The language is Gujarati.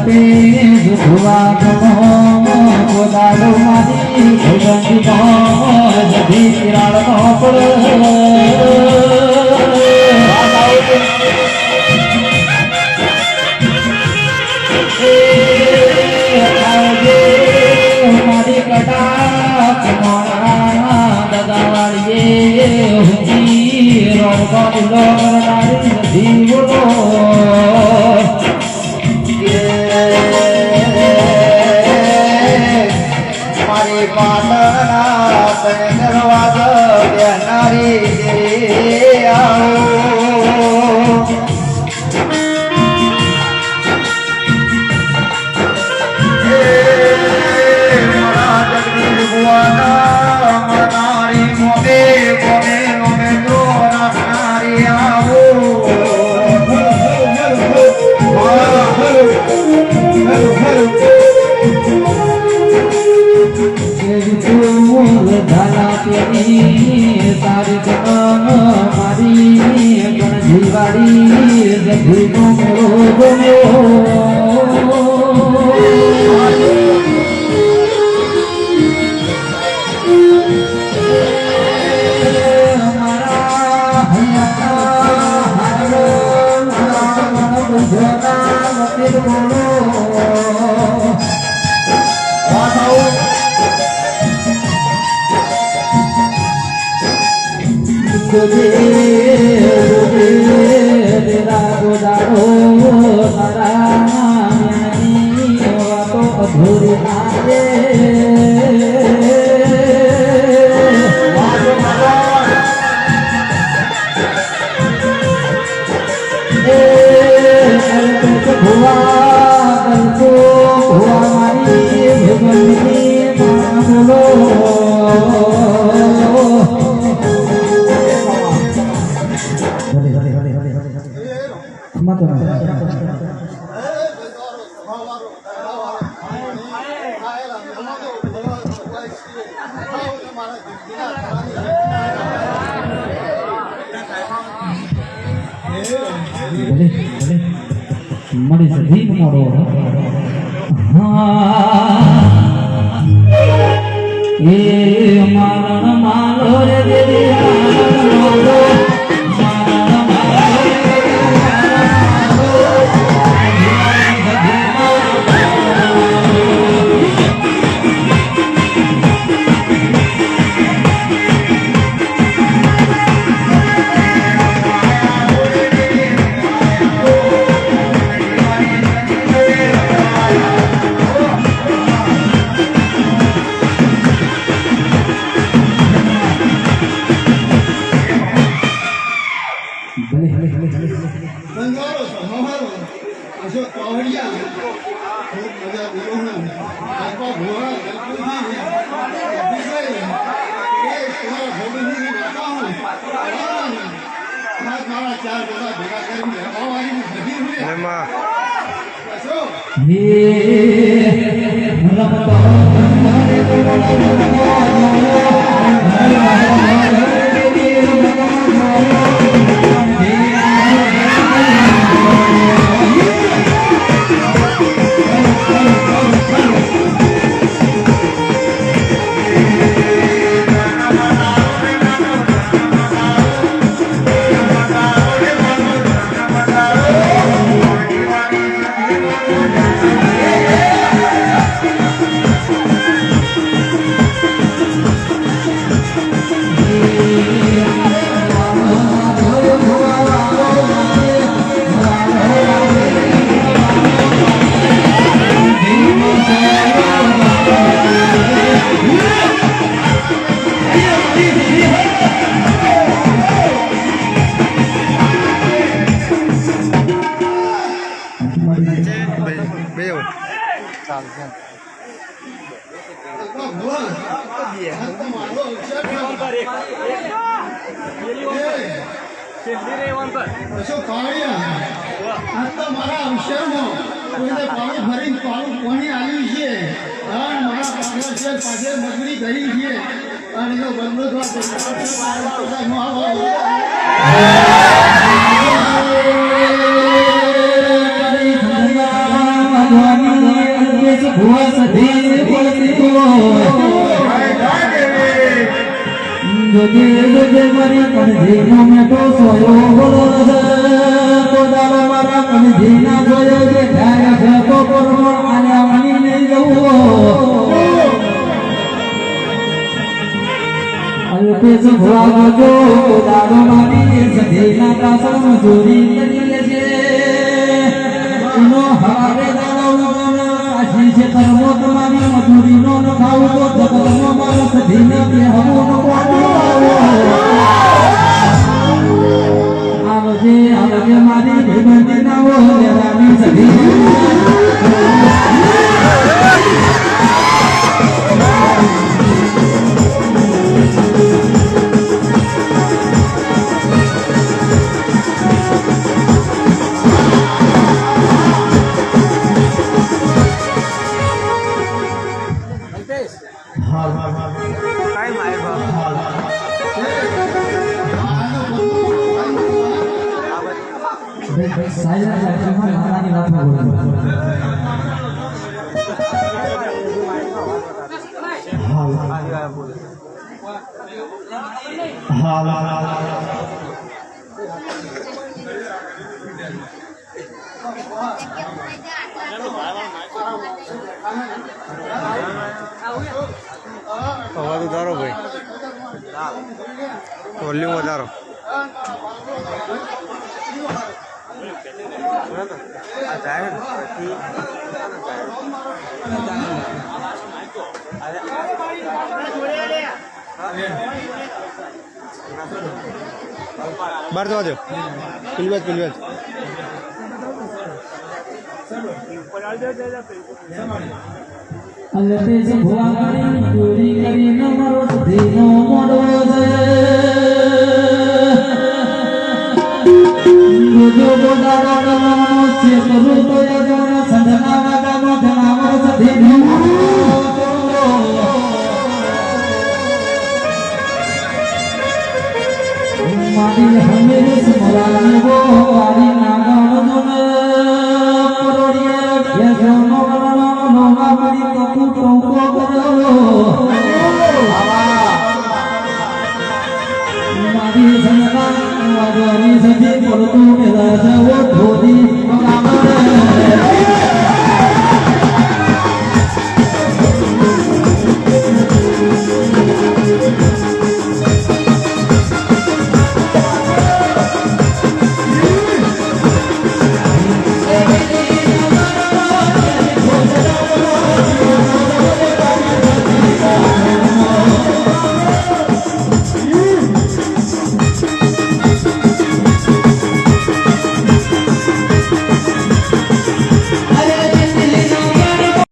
पे जुआ गमो गोदालो मारी भगंती गमो जभी किराड़ गमपड़ मारी कटा कमाना दगाड़िए हुई रोगा नारी जीवो મારી પાટણના દરવાજ દેનારી આવો મારા જગદીશ ભુવાના મનારી મોમે મોમે મોમે દોરારી આવો તારી મારી ગણજીવાડી જભી મળી જભી મોડો એ મારણ માલો રે દેવિયા જોજે જોજે મારી કણજીનો મેઠો સોયો બોલો તો દાડો મારા કણજીના જોયો જે ધારે છે તો પરમણ આલ્યા માની નહીં જવું અલ્પેશ ભોળા જો દાડો મારી સધીના દાસણ ચોરી કરી લેજે એનો હારે દાડો આશીષ કરવો તમારી મજૂરીનો ન ખાવું તો જગતનો મારો સધીને બેહવું ન આવજે મારી ભીમતી ના હો લેવાની સધી અવાજ ઉતારો ભાઈ, વોલ્યુમ વધારો. બહાર જવા દો. પિલવાજ અલ્પેશ ભોળાની ચોરી કરીને મારો સધીનો મોડો છે જો બોદાડો છે કરું તો યજમાન